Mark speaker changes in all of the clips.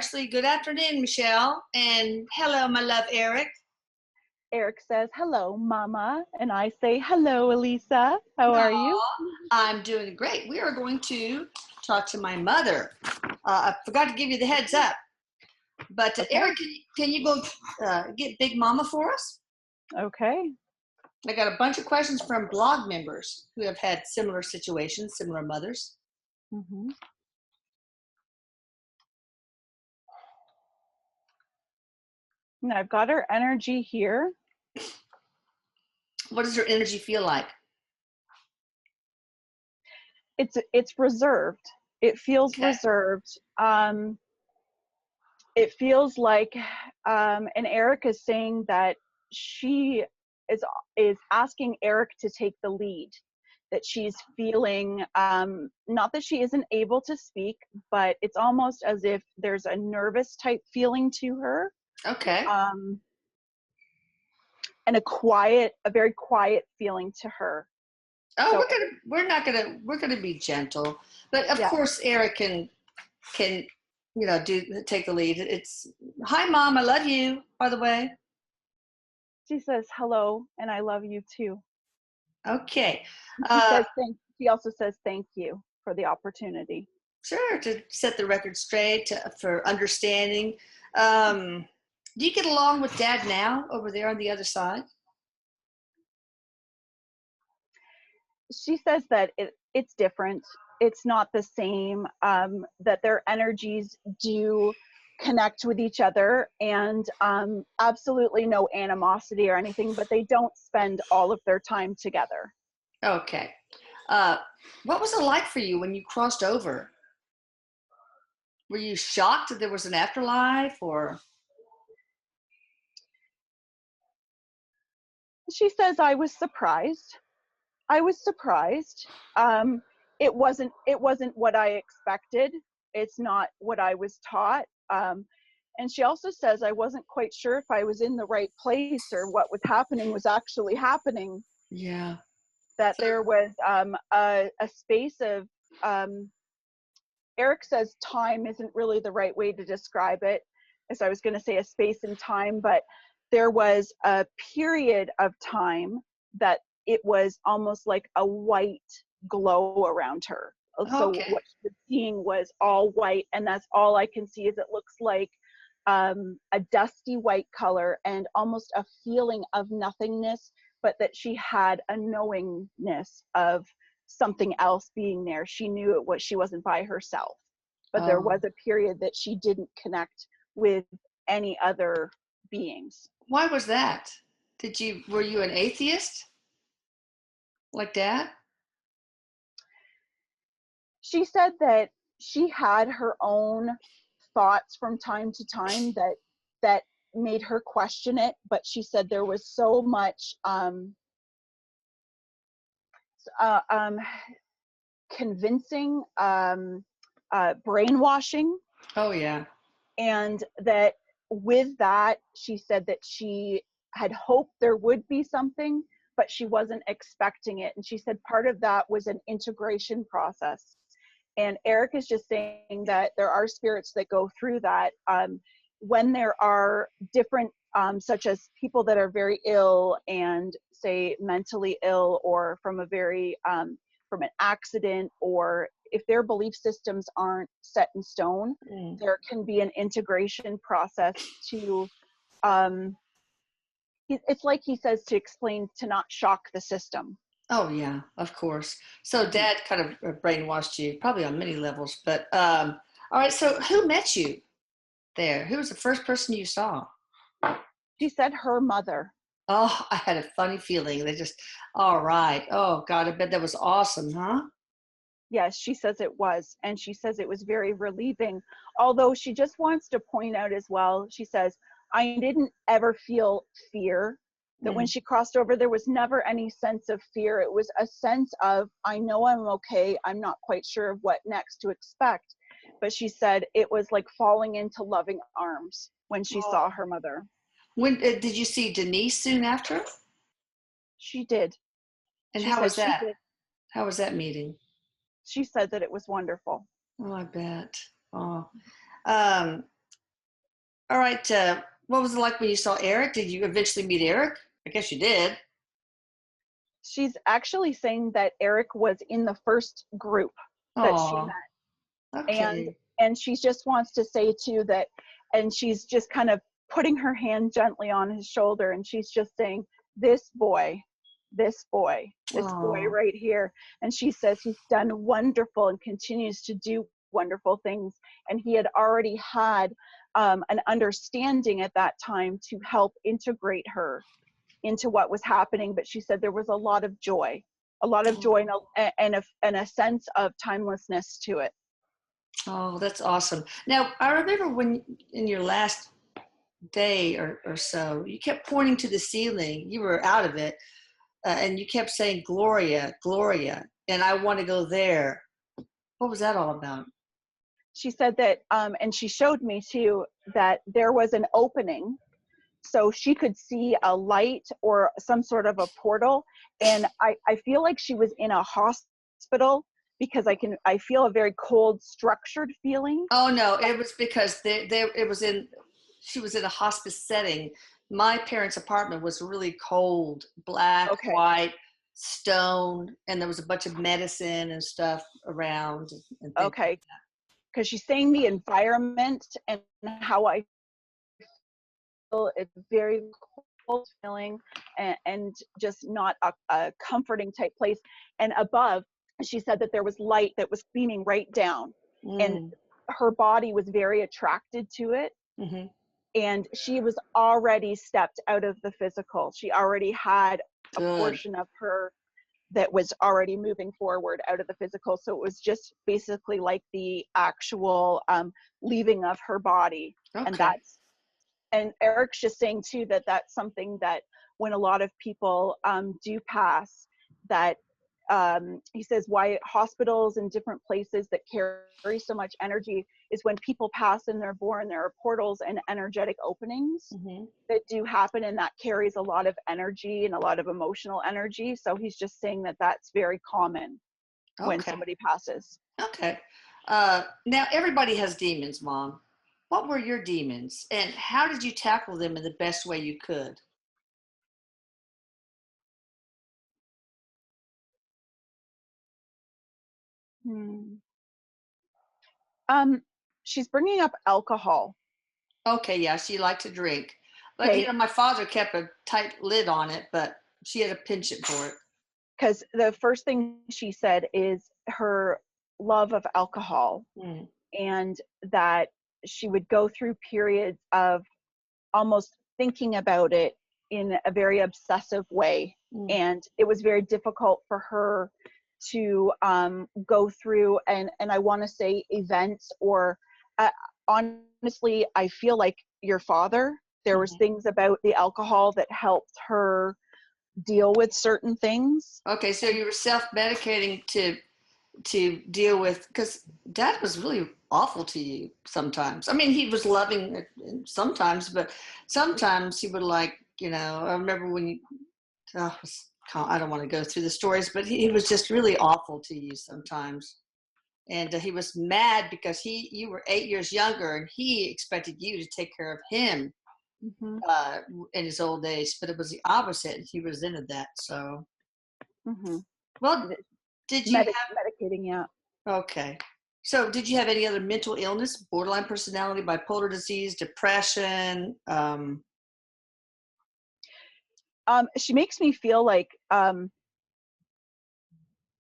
Speaker 1: actually, good afternoon, Michelle. And hello, my love, Erik.
Speaker 2: Erik says, hello, Mama. And I say, hello, Elisa. How are you?
Speaker 1: I'm doing great. We are going to talk to my mother. I forgot to give you the heads up. But
Speaker 2: Okay.
Speaker 1: Erik, can you go get Big Mama for us?
Speaker 2: Okay.
Speaker 1: I got a bunch of questions from blog members who have had similar situations, similar mothers.
Speaker 2: Mm-hmm. And I've got her energy here.
Speaker 1: What does her energy feel like?
Speaker 2: It's reserved. It feels reserved. It feels like, and Erik is saying that she is asking Erik to take the lead. That she's feeling, not that she isn't able to speak, but it's almost as if there's a nervous type feeling to her.
Speaker 1: Okay.
Speaker 2: And a very quiet feeling to her.
Speaker 1: Oh,
Speaker 2: So,
Speaker 1: we're gonna be gentle, but of course Erik can take the lead. It's hi, Mom, I love you. By the way,
Speaker 2: she says hello, and I love you too.
Speaker 1: Okay.
Speaker 2: She also says thank you for the opportunity.
Speaker 1: Sure, to set the record straight, for understanding. Do you get along with Dad now over there on the other side?
Speaker 2: She says that it's different. It's not the same, that their energies do connect with each other, and absolutely no animosity or anything, but they don't spend all of their time together.
Speaker 1: Okay. What was it like for you when you crossed over? Were you shocked that there was an afterlife, or?
Speaker 2: She says, I was surprised. It wasn't what I expected. It's not what I was taught. And she also says, I wasn't quite sure if I was in the right place or what was happening was actually happening.
Speaker 1: Yeah.
Speaker 2: That there was a space of, Erik says time isn't really the right way to describe it, as I was going to say a space in time, but there was a period of time that it was almost like a white glow around her. So
Speaker 1: Okay.
Speaker 2: what she was seeing was all white, and that's all I can see. Is it looks like a dusty white color and almost a feeling of nothingness, but that she had a knowingness of something else being there. She knew she wasn't by herself, but there was a period that she didn't connect with any other beings.
Speaker 1: Why was that? Were you an atheist like Dad?
Speaker 2: She said that she had her own thoughts from time to time that made her question it, but she said there was so much convincing brainwashing.
Speaker 1: Oh, yeah.
Speaker 2: And that with that, she said that she had hoped there would be something, but she wasn't expecting it. And she said part of that was an integration process. And Erik is just saying that there are spirits that go through that when there are different, such as people that are very ill and say mentally ill, or from from an accident, or if their belief systems aren't set in stone, there can be an integration process to, it's like he says, to explain, to not shock the system.
Speaker 1: Oh, yeah, of course. So Dad kind of brainwashed you, probably on many levels. But all right, so who met you there? Who was the first person you saw?
Speaker 2: She said her mother.
Speaker 1: Oh, I had a funny feeling. All right. Oh, God, I bet that was awesome, huh?
Speaker 2: Yes, she says it was. And she says it was very relieving. Although she just wants to point out as well, she says, I didn't ever feel fear. That when she crossed over, there was never any sense of fear. It was a sense of, I know I'm okay. I'm not quite sure of what next to expect. But she said it was like falling into loving arms when she saw her mother.
Speaker 1: When did you see Denise soon after?
Speaker 2: She did.
Speaker 1: And how was that? How was that meeting?
Speaker 2: She said that it was wonderful.
Speaker 1: Oh, I bet. Oh, All right. What was it like when you saw Erik? Did you eventually meet Erik? I guess you did.
Speaker 2: She's actually saying that Erik was in the first group that she
Speaker 1: Oh,
Speaker 2: met. and
Speaker 1: okay.
Speaker 2: and she just wants to say too that, and she's just kind of putting her hand gently on his shoulder, and she's just saying, this boy, this boy, this boy
Speaker 1: Oh,
Speaker 2: right here. And she says he's done wonderful and continues to do wonderful things, and he had already had an understanding at that time to help integrate her into what was happening. But she said there was a lot of joy, a lot of joy, and a sense of timelessness to it.
Speaker 1: oh, that's awesome. Now, I remember when in your last day or so, you kept pointing to the ceiling. You were out of it, and you kept saying, Gloria, Gloria, and I want to go there. What was that all about?
Speaker 2: She said that, and she showed me too, that there was an opening, so she could see a light or some sort of a portal. And I feel like she was in a hospital, because I feel a very cold, structured feeling.
Speaker 1: Oh no, it was because she was in a hospice setting. My parents' apartment was really cold, black,
Speaker 2: Okay,
Speaker 1: white, stone, and there was a bunch of medicine and stuff around and things like
Speaker 2: okay, because she's saying the environment and how I feel it's very cold feeling, and just not a comforting type place. And above, she said that there was light that was beaming right down,
Speaker 1: that.
Speaker 2: and her body was very attracted to it.
Speaker 1: Mm-hmm.
Speaker 2: And she was already stepped out of the physical. She already had a
Speaker 1: Good.
Speaker 2: portion of her that was already moving forward out of the physical. So it was just basically like the actual leaving of her body. And
Speaker 1: Okay.
Speaker 2: that's, and Erik's just saying too that that's something that when a lot of people do pass, that he says why hospitals and different places that carry so much energy is when people pass and they're born, there are portals and energetic openings
Speaker 1: Mm-hmm.
Speaker 2: that do happen, and that carries a lot of energy and a lot of emotional energy. So he's just saying that that's very common when
Speaker 1: Okay.
Speaker 2: somebody passes.
Speaker 1: Okay. Now everybody has demons, Mom. What were your demons, and how did you tackle them in the best way you could?
Speaker 2: Hmm. Um, she's bringing up alcohol.
Speaker 1: Okay, yeah, she liked to drink. But
Speaker 2: Okay,
Speaker 1: my father kept a tight lid on it, but she had a penchant for it.
Speaker 2: because the first thing she said is her love of alcohol,
Speaker 1: Mm,
Speaker 2: and that she would go through periods of almost thinking about it in a very obsessive way.
Speaker 1: mm.
Speaker 2: And it was very difficult for her to go through, and I want to say events, or uh, honestly, I feel like your father, there was
Speaker 1: Mhm.
Speaker 2: things about the alcohol that helped her deal with certain things.
Speaker 1: Okay, so you were self-medicating to deal with, because Dad was really awful to you sometimes. I mean, he was loving sometimes, but sometimes he would I remember when oh, I don't want to go through the stories, but he was just really awful to you sometimes. And he was mad because you were 8 years younger, and he expected you to take care of him
Speaker 2: Mm-hmm.
Speaker 1: uh, in his old age, but it was the opposite, and he resented that. So,
Speaker 2: Mm-hmm.
Speaker 1: well, did you
Speaker 2: Medicating, yeah.
Speaker 1: okay. So, did you have any other mental illness, borderline personality, bipolar disease, depression?
Speaker 2: She makes me feel like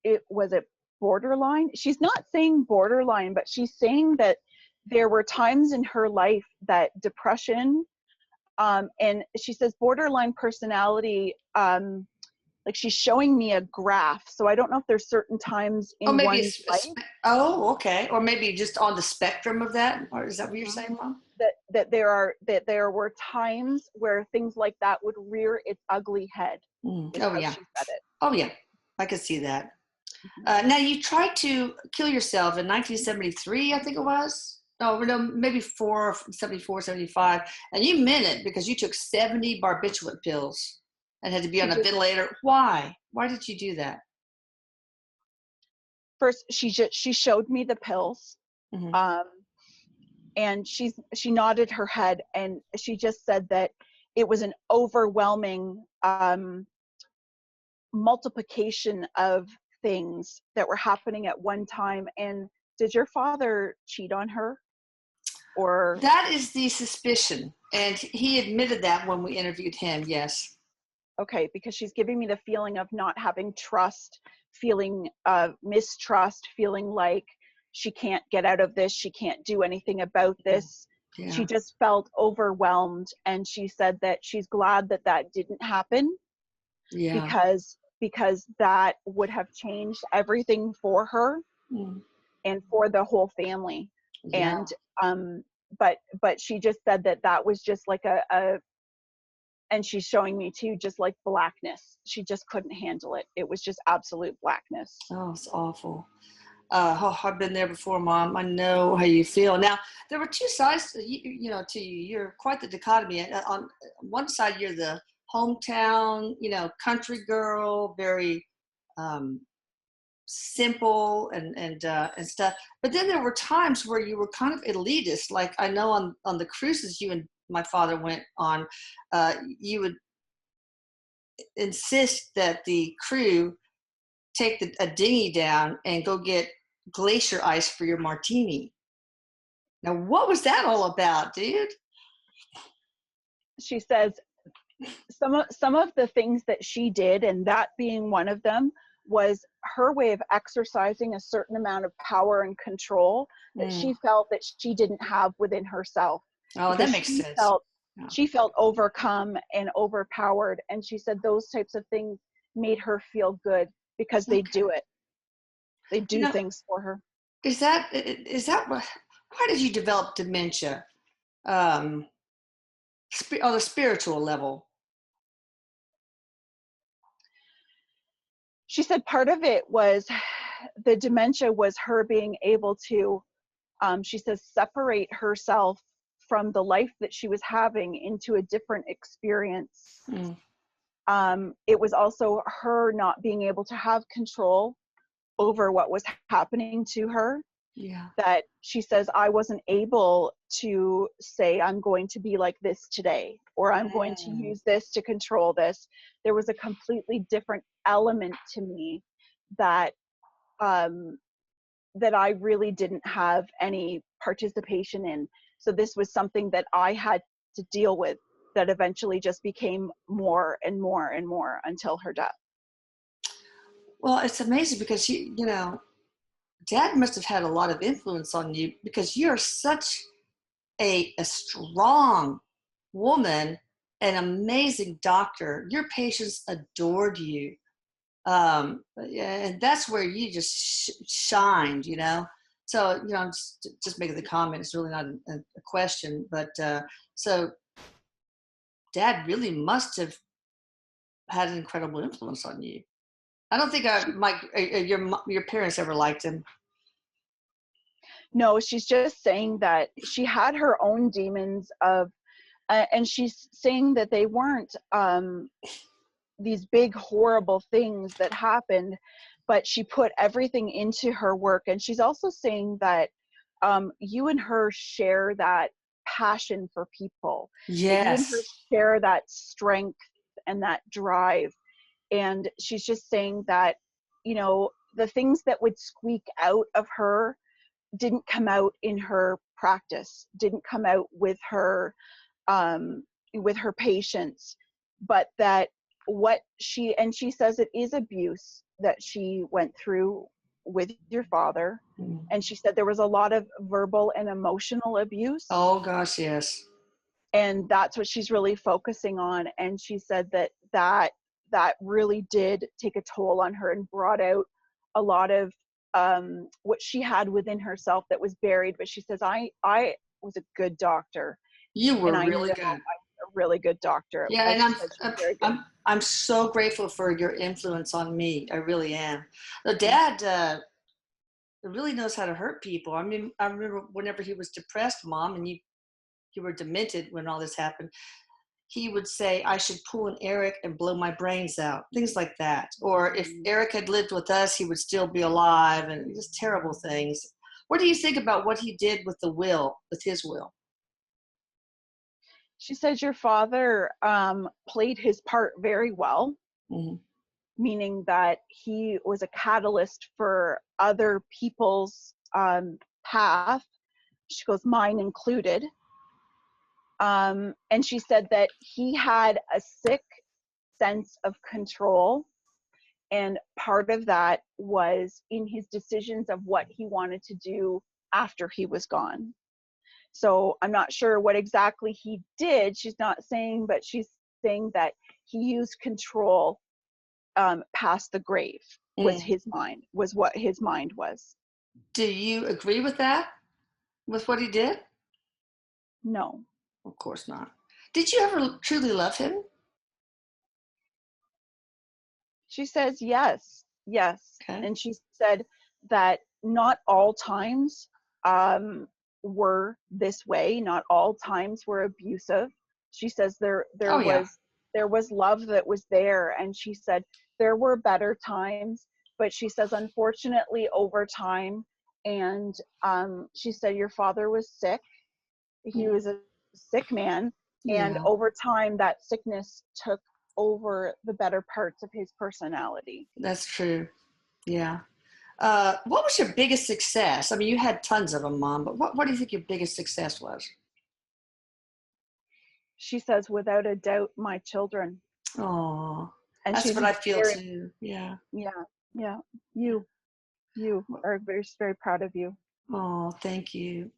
Speaker 2: it was it borderline. She's not saying borderline, but she's saying that there were times in her life that depression, and she says borderline personality, like she's showing me a graph, so I don't know if there's certain times
Speaker 1: Oh,
Speaker 2: in
Speaker 1: maybe
Speaker 2: one's life.
Speaker 1: oh, okay. Or maybe just on the spectrum of that. Or is that what you're
Speaker 2: Mhm.
Speaker 1: saying, Mom?
Speaker 2: that there were times where things like that would rear its ugly head, is
Speaker 1: Oh,
Speaker 2: how
Speaker 1: yeah.
Speaker 2: she said it.
Speaker 1: Oh, yeah. I could see that.
Speaker 2: Mhm.
Speaker 1: Now, you tried to kill yourself in 1973, I think it was. No, maybe 74, 75. And you meant it because you took 70 barbiturate pills and had to be
Speaker 2: She
Speaker 1: on a
Speaker 2: just
Speaker 1: ventilator. Why? Why did you do that?
Speaker 2: – first she showed me the pills, um, And she nodded her head, and she just said that it was an overwhelming multiplication of things that were happening at one time. And did your father cheat on her? Or
Speaker 1: That is the suspicion, and he admitted that when we interviewed him. Yes.
Speaker 2: okay, because she's giving me the feeling of not having trust, feeling mistrust, feeling like she can't get out of this, she can't do anything about this.
Speaker 1: Yeah.
Speaker 2: She just felt overwhelmed, and she said that she's glad that that didn't happen,
Speaker 1: Yeah.
Speaker 2: because that would have changed everything for her and for the whole family.
Speaker 1: Yeah.
Speaker 2: And but she just said that that was just like a and she's showing me too, just like blackness. She just couldn't handle it. It was just absolute blackness.
Speaker 1: Oh, it's awful. I've been there before, Mom. I know how you feel. Now, there were two sides to you. You're quite the dichotomy. On one side, you're the hometown, country girl, very simple and stuff. But then there were times where you were kind of elitist. Like I know on the cruises you and my father went on, you would insist that the crew take a dinghy down and go get glacier ice for your martini. Now, what was that all about, dude?
Speaker 2: She says some of the things that she did, and that being one of them, was her way of exercising a certain amount of power and control that she felt that she didn't have within herself.
Speaker 1: Oh, that makes sense.
Speaker 2: She felt overcome and overpowered, and she said those types of things made her feel good because they do it. They do things for her.
Speaker 1: Is that why did you develop dementia on the spiritual level?
Speaker 2: She said part of it was the dementia was her being able to, she says, separate herself from the life that she was having into a different experience. It was also her not being able to have control over what was happening to her.
Speaker 1: Yeah.
Speaker 2: That she says, I wasn't able to say, I'm going to be like this today, or I'm going to use this to control this. There was a completely different element to me that that I really didn't have any participation in. So this was something that I had to deal with, that eventually just became more and more and more until her death.
Speaker 1: Well, it's amazing because Dad must have had a lot of influence on you, because you're such a strong woman, an amazing doctor. Your patients adored you. And that's where you just shined, So, I'm just making the comment. It's really not a question, but so Dad really must have had an incredible influence on you. I don't think your parents ever liked him.
Speaker 2: No, she's just saying that she had her own demons of, and she's saying that they weren't these big horrible things that happened, but she put everything into her work. And she's also saying that you and her share that passion for people.
Speaker 1: Yes.
Speaker 2: That you and her share that strength and that drive. And she's just saying that, the things that would squeak out of her didn't come out in her practice, didn't come out with her patients, but that she says it is abuse that she went through with your father. And she said there was a lot of verbal and emotional abuse.
Speaker 1: Oh gosh, yes.
Speaker 2: And that's what she's really focusing on. And she said that really did take a toll on her and brought out a lot of what she had within herself that was buried. But she says, I was a good doctor.
Speaker 1: You were
Speaker 2: and
Speaker 1: really good.
Speaker 2: I was a really good doctor.
Speaker 1: Yeah, and I'm so grateful for your influence on me. I really am. The Dad really knows how to hurt people. I mean, I remember whenever he was depressed, Mom, and you were demented when all this happened, he would say, I should pull an Erik and blow my brains out, things like that. Or if Erik had lived with us, he would still be alive, and just terrible things. What do you think about what he did with his will?
Speaker 2: She says your father played his part very well,
Speaker 1: Mm-hmm.
Speaker 2: meaning that he was a catalyst for other people's path. She goes, mine included. And she said that he had a sick sense of control. And part of that was in his decisions of what he wanted to do after he was gone. So I'm not sure what exactly he did. She's not saying, but she's saying that he used control past the grave was his mind, was what his mind was.
Speaker 1: Do you agree with that? With what he did?
Speaker 2: No.
Speaker 1: Of course not. Did you ever truly love him?
Speaker 2: She says yes, yes.
Speaker 1: Okay.
Speaker 2: And she said that not all times were this way. Not all times were abusive. She says there
Speaker 1: Oh, yeah.
Speaker 2: was love that was there, and she said there were better times, but she says unfortunately over time, and she said your father was sick. He was a sick man, and
Speaker 1: Yeah.
Speaker 2: over time that sickness took over the better parts of his personality.
Speaker 1: That's true. Yeah. What was your biggest success? I mean, you had tons of them, Mom, but what do you think your biggest success was?
Speaker 2: She says, without a doubt, my children.
Speaker 1: Oh,
Speaker 2: And
Speaker 1: that's
Speaker 2: she's
Speaker 1: what I feel
Speaker 2: very,
Speaker 1: too. Yeah.
Speaker 2: yeah, yeah. You are very, very proud of you.
Speaker 1: Oh, thank you.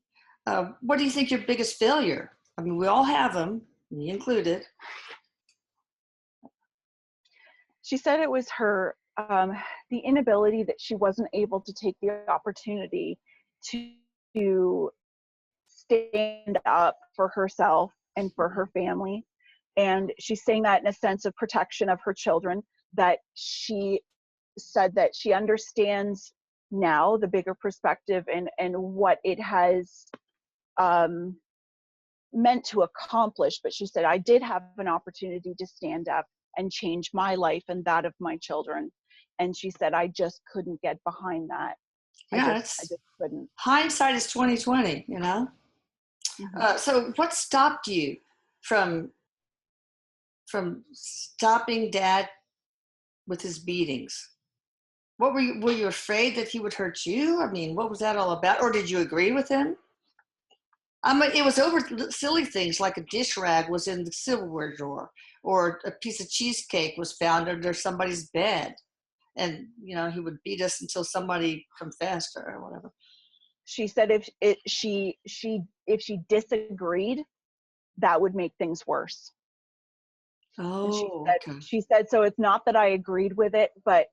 Speaker 1: What do you think your biggest failure? I mean, we all have them, me included.
Speaker 2: She said it was her, the inability that she wasn't able to take the opportunity to stand up for herself and for her family. And she's saying that in a sense of protection of her children, that she said that she understands now the bigger perspective and what it has meant to accomplish. But she said, I did have an opportunity to stand up and change my life and that of my children. And she said, I just couldn't get behind that.
Speaker 1: Yeah,
Speaker 2: I
Speaker 1: it's
Speaker 2: just couldn't.
Speaker 1: hindsight is 2020, you know?
Speaker 2: Mm-hmm.
Speaker 1: So what stopped you from stopping Dad with his beatings? What were you afraid that he would hurt you? I mean, what was that all about? Or did you agree with him? I mean, it was over silly things like a dish rag was in the silverware drawer, or a piece of cheesecake was found under somebody's bed, and he would beat us until somebody confessed or whatever.
Speaker 2: She said if she disagreed, that would make things worse. And
Speaker 1: Oh, okay.
Speaker 2: she said so it's not that I agreed with it, but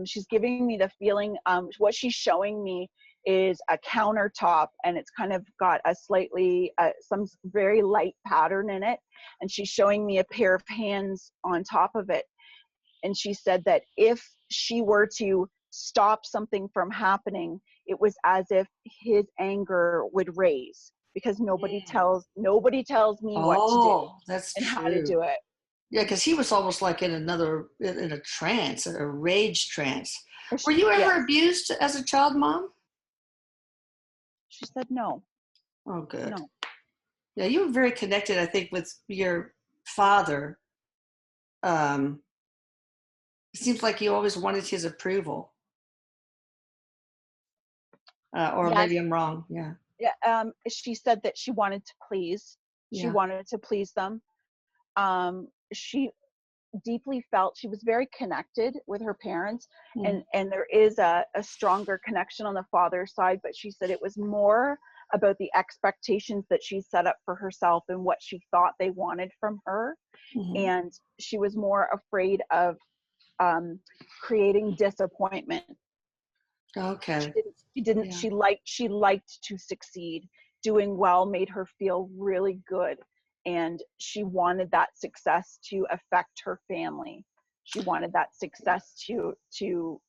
Speaker 2: she's giving me the feeling, what she's showing me is a countertop, and it's kind of got a slightly some very light pattern in it, and she's showing me a pair of hands on top of it. And she said that if she were to stop something from happening, it was as if his anger would raise, because nobody tells me what to do
Speaker 1: Oh, that's
Speaker 2: and how to
Speaker 1: true.
Speaker 2: do it.
Speaker 1: Yeah, because he was almost like in a trance, a rage trance. Were you
Speaker 2: Yes.
Speaker 1: ever abused as a child, Mom?
Speaker 2: She said no.
Speaker 1: Oh, good.
Speaker 2: No.
Speaker 1: Yeah, you were very connected, I think, with your father. It seems like you always wanted his approval. Or
Speaker 2: Yes.
Speaker 1: maybe I'm wrong. Yeah.
Speaker 2: Yeah. She said that she wanted to please. She
Speaker 1: Yeah.
Speaker 2: wanted to please them. She deeply felt she was very connected with her parents,
Speaker 1: Mm.
Speaker 2: and there is a stronger connection on the father's side, but she said it was more about the expectations that she set up for herself and what she thought they wanted from her.
Speaker 1: Mm-hmm.
Speaker 2: And she was more afraid of creating disappointment.
Speaker 1: Okay. Yeah.
Speaker 2: She liked to succeed. Doing well made her feel really good, and she wanted that success to affect her family. She wanted that success to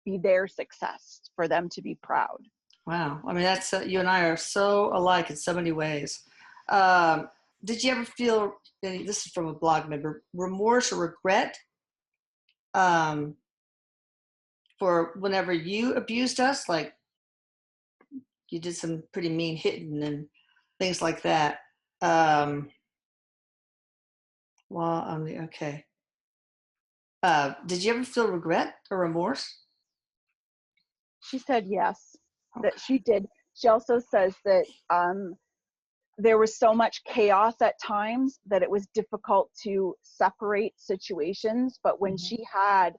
Speaker 2: be their success, for them to be proud.
Speaker 1: Wow. I mean, that's you and I are so alike in so many ways. Um, did you ever feel, and this is from a blog member, remorse or regret um, for whenever you abused us? Like, you did some pretty mean hitting and things like that. Okay. Did you ever feel regret or remorse?
Speaker 2: She said yes,
Speaker 1: Okay.
Speaker 2: that she did. She also says that there was so much chaos at times that it was difficult to separate situations. But when she had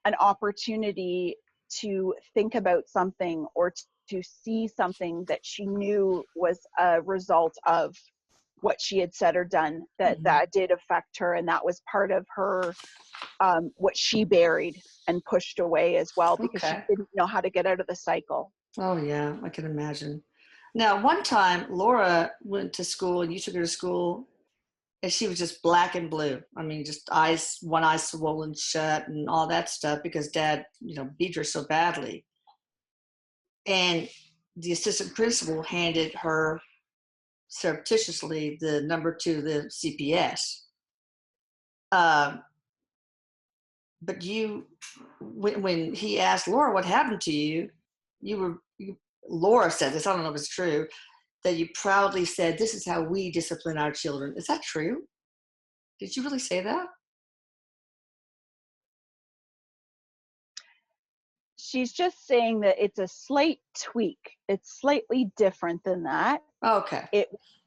Speaker 2: an opportunity to think about something or to see something that she knew was a result of what she had said or done, that did affect her, and that was part of her what she buried and pushed away as well, because she
Speaker 1: Okay.
Speaker 2: didn't know how to get out of the cycle.
Speaker 1: Oh, yeah, I can imagine. Now, one time, Laura went to school, and you took her to school, and she was just black and blue. I mean, just eyes, one eye swollen shut and all that stuff because Dad, beat her so badly. And the assistant principal handed her surreptitiously the number to the CPS. But when he asked Laura what happened to you, Laura said this, I don't know if it's true, that you proudly said, "This is how we discipline our children." Is that true? Did you really say that?
Speaker 2: She's just saying that it's a slight tweak. It's slightly different than that.
Speaker 1: Okay.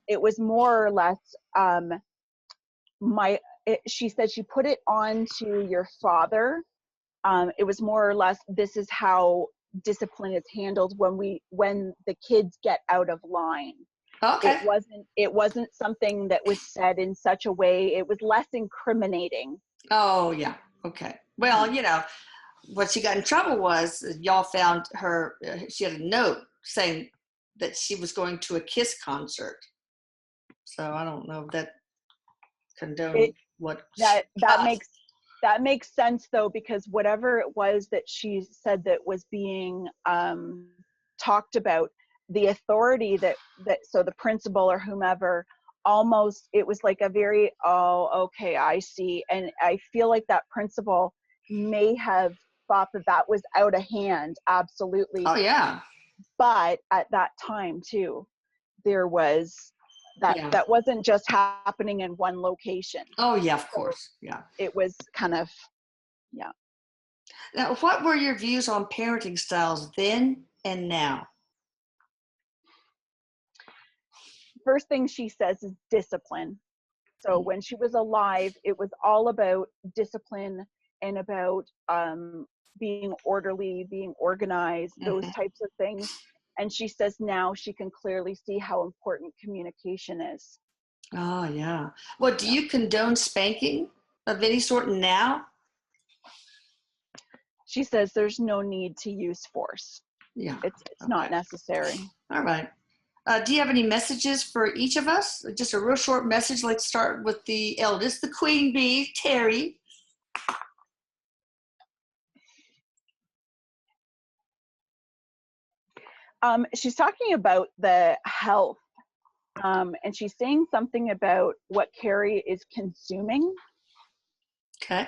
Speaker 2: It was more or less she said she put it on to your father. It was more or less, this is how discipline is handled when the kids get out of line.
Speaker 1: Okay.
Speaker 2: It wasn't something that was said in such a way. It was less incriminating.
Speaker 1: Oh, yeah. Okay. Well, what she got in trouble was y'all found her, she had a note saying that she was going to a KISS concert. So I don't know if that condone what she
Speaker 2: That
Speaker 1: got.
Speaker 2: makes sense though, because whatever it was that she said that was being talked about, the authority that so the principal or whomever, almost, it was like a very, oh, okay, I see. And I feel like that principal may have thought that was out of hand, absolutely.
Speaker 1: Oh, yeah.
Speaker 2: But at that time too, there was
Speaker 1: Yeah.
Speaker 2: that wasn't just happening in one location.
Speaker 1: Oh, yeah, of
Speaker 2: So
Speaker 1: course. Yeah.
Speaker 2: it was kind of, yeah.
Speaker 1: Now, what were your views on parenting styles then and now?
Speaker 2: First thing she says is discipline. So when she was alive, it was all about discipline and about being orderly, being organized, those types of things. And she says now she can clearly see how important communication is.
Speaker 1: Oh, yeah. Well, do you condone spanking of any sort now?
Speaker 2: She says there's no need to use force.
Speaker 1: Yeah.
Speaker 2: It's not
Speaker 1: Okay.
Speaker 2: necessary.
Speaker 1: All right. Do you have any messages for each of us? Just a real short message. Let's start with the eldest, the queen bee, Terry.
Speaker 2: She's talking about the health, and she's saying something about what Carrie is consuming.
Speaker 1: Okay.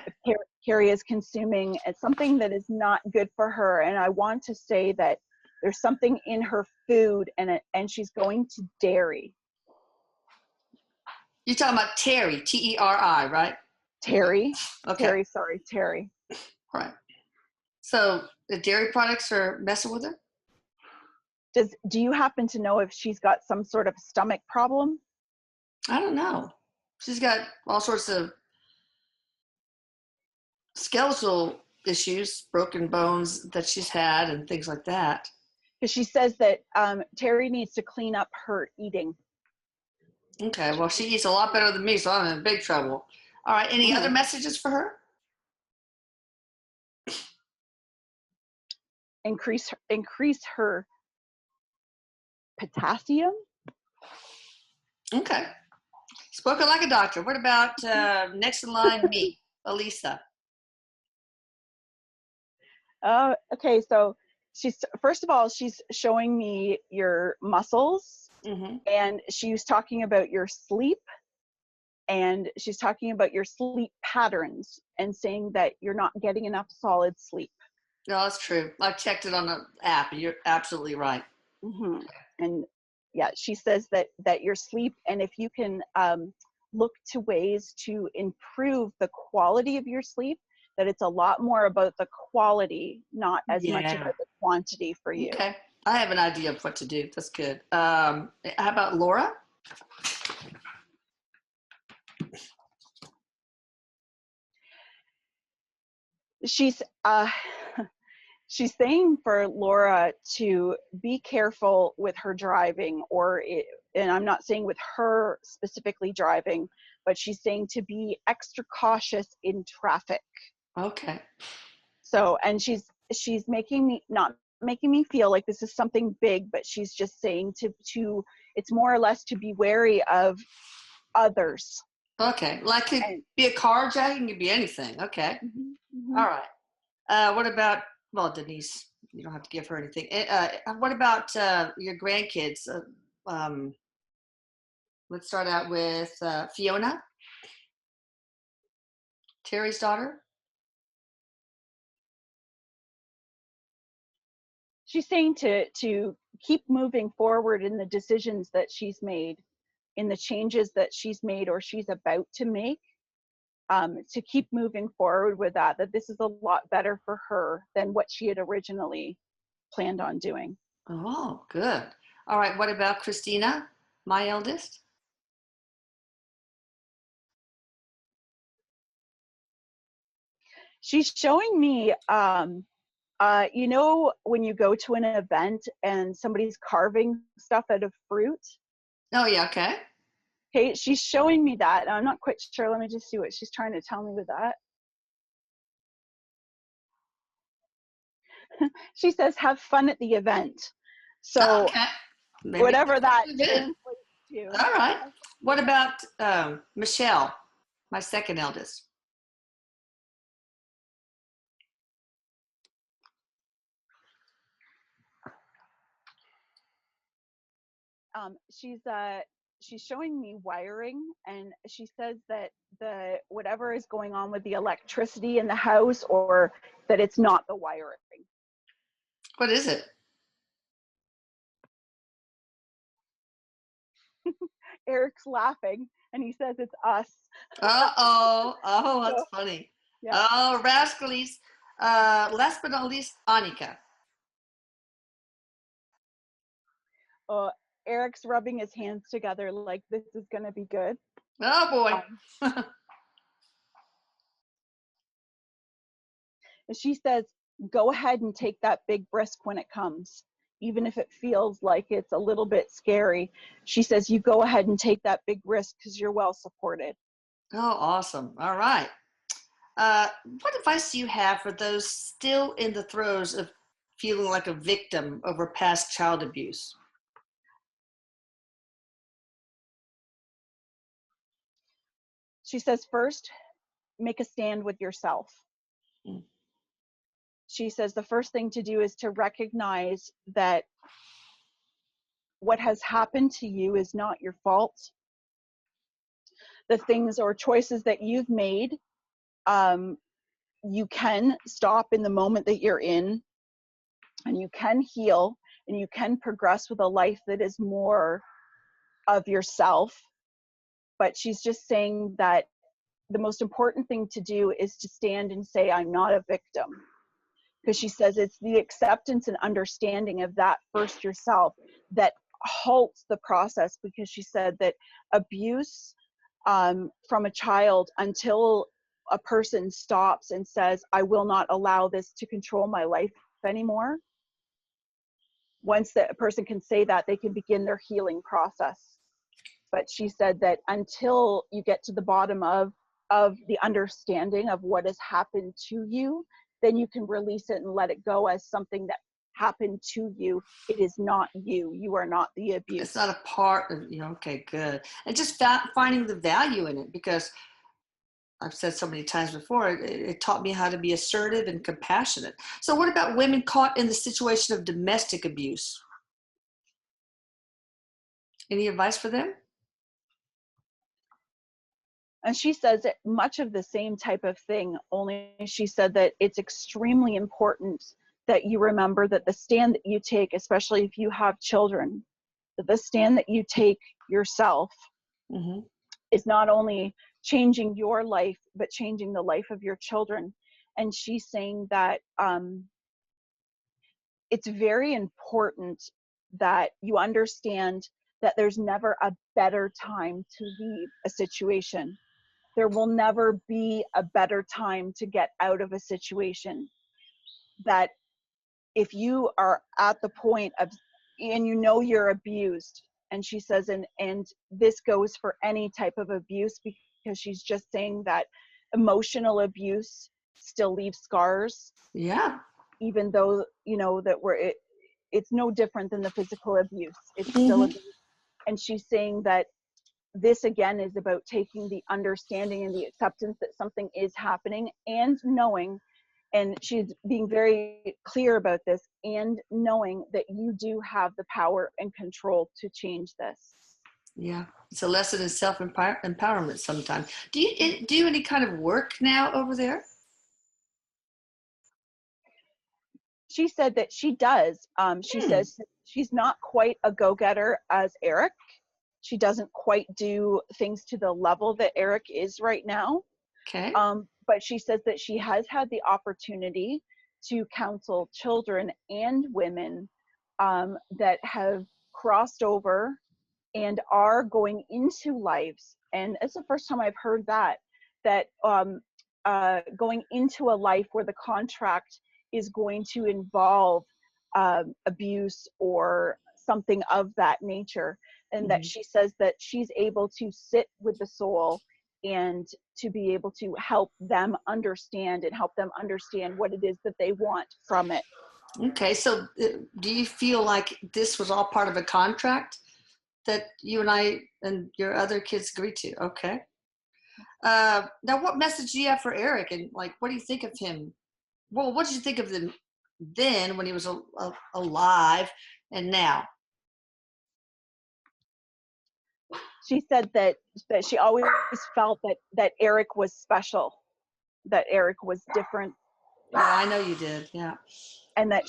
Speaker 2: Carrie is consuming something that is not good for her, and I want to say that there's something in her food, and she's going to dairy.
Speaker 1: You're talking about Terry, T-E-R-I, right?
Speaker 2: Terry.
Speaker 1: Okay.
Speaker 2: Terry.
Speaker 1: Right. So the dairy products are messing with her?
Speaker 2: Do you happen to know if she's got some sort of stomach problem?
Speaker 1: I don't know. She's got all sorts of skeletal issues, broken bones that she's had and things like that.
Speaker 2: Because she says that Terry needs to clean up her eating.
Speaker 1: Okay, well, she eats a lot better than me, so I'm in big trouble. All right, any other messages for her?
Speaker 2: Increase her potassium.
Speaker 1: Okay. Spoken like a doctor. What about next in line, me, Elisa?
Speaker 2: Okay, so first of all, she's showing me your muscles, and she's talking about your sleep, and she's talking about your sleep patterns and saying that you're not getting enough solid sleep.
Speaker 1: No, that's true. I checked it on the app. You're absolutely right.
Speaker 2: Hmm. And yeah, she says that your sleep, and if you can look to ways to improve the quality of your sleep, that it's a lot more about the quality, not as much
Speaker 1: Yeah.
Speaker 2: about the quantity for you.
Speaker 1: Okay. I have an idea of what to do. That's good. How about Laura?
Speaker 2: She's she's saying for Laura to be careful with her driving, and I'm not saying with her specifically driving, but she's saying to be extra cautious in traffic.
Speaker 1: Okay.
Speaker 2: So, and she's making me, not making me feel like this is something big, but she's just saying to it's more or less to be wary of others.
Speaker 1: Okay. Like it could
Speaker 2: And
Speaker 1: be a carjacking, it could be anything. Okay.
Speaker 2: mhm, mhm.
Speaker 1: All right. What about, well, Denise, you don't have to give her anything. What about your grandkids? Let's start out with Fiona, Terry's daughter.
Speaker 2: She's saying to keep moving forward in the decisions that she's made, in the changes that she's made or she's about to make, to keep moving forward with that this is a lot better for her than what she had originally planned on doing.
Speaker 1: Oh, good. All right. What about Christina, my eldest?
Speaker 2: She's showing me you know, when you go to an event and somebody's carving stuff out of fruit.
Speaker 1: Oh, yeah. Okay.
Speaker 2: Okay, she's showing me that. I'm not quite sure. Let me just see what she's trying to tell me with that. She says, have fun at the event.
Speaker 1: Oh,
Speaker 2: So
Speaker 1: okay. Maybe
Speaker 2: whatever that
Speaker 1: good.
Speaker 2: translates to.
Speaker 1: All right. What about Michelle, my second eldest?
Speaker 2: She's showing me wiring, and she says that the whatever is going on with the electricity in the house, or that it's not the wiring.
Speaker 1: What is it?
Speaker 2: Eric's laughing, and he says it's us.
Speaker 1: Uh-oh. Oh,
Speaker 2: So
Speaker 1: that's funny.
Speaker 2: yeah.
Speaker 1: Oh, rascalies. Last but not least, Annika.
Speaker 2: uh, Eric's rubbing his hands together like this is going to be good.
Speaker 1: Oh, boy.
Speaker 2: Um, and she says, go ahead and take that big risk when it comes. Even if it feels like it's a little bit scary, she says, you go ahead and take that big risk because you're well supported.
Speaker 1: Oh, awesome. All right. What advice do you have for those still in the throes of feeling like a victim over past child abuse?
Speaker 2: She says, first, make a stand with yourself.
Speaker 1: Mm.
Speaker 2: She says, the first thing to do is to recognize that what has happened to you is not your fault. The things or choices that you've made, you can stop in the moment that you're in, and you can heal, and you can progress with a life that is more of yourself. But she's just saying that the most important thing to do is to stand and say, I'm not a victim. Because she says it's the acceptance and understanding of that first yourself that halts the process, because she said that abuse from a child, until a person stops and says, I will not allow this to control my life anymore, once that person can say that, they can begin their healing process. But she said that until you get to the bottom of the understanding of what has happened to you, then you can release it and let it go as something that happened to you. It is not you. You are not the
Speaker 1: It's
Speaker 2: abuse.
Speaker 1: not a part of, you know, okay, good. And just finding the value in it, because I've said so many times before, it taught me how to be assertive and compassionate. So what about women caught in the situation of domestic abuse? Any advice for them?
Speaker 2: And she says that much of the same type of thing, only she said that it's extremely important that you remember that the stand that you take, especially if you have children, that the stand that you take yourself
Speaker 1: Mm-hmm.
Speaker 2: is not only changing your life, but changing the life of your children. And she's saying that it's very important that you understand that there's never a better time to leave a situation. There will never be a better time to get out of a situation. That if you are at the point of, and you know you're abused, and she says, and this goes for any type of abuse, because she's just saying that emotional abuse still leaves scars,
Speaker 1: Yeah.
Speaker 2: even though, you know, that it's no different than the physical abuse. It's still
Speaker 1: Mm-hmm.
Speaker 2: abuse. And she's saying that this again is about taking the understanding and the acceptance that something is happening, and knowing, and she's being very clear about this, and knowing that you do have the power and control to change this.
Speaker 1: Yeah. It's a lesson in self-empowerment sometimes. Do you do any kind of work now over there?
Speaker 2: She said that she does. She
Speaker 1: Hmm.
Speaker 2: says she's not quite a go-getter as Erik. She doesn't quite do things to the level that Erik is right now.
Speaker 1: Okay.
Speaker 2: But she says that she has had the opportunity to counsel children and women that have crossed over and are going into lives. And it's the first time I've heard that going into a life where the contract is going to involve abuse or something of that nature. And that
Speaker 1: Mm-hmm.
Speaker 2: she says that she's able to sit with the soul and to be able to help them understand, and help them understand what it is that they want from it.
Speaker 1: Okay. So do you feel like this was all part of a contract that you and I and your other kids agreed to? Okay. Now, what message do you have for Erik, and like, what do you think of him? Well, what did you think of him then when he was alive, and now?
Speaker 2: She said that she always felt that Erik was special, that Erik was different,
Speaker 1: Yeah, I know you did. Yeah.
Speaker 2: and that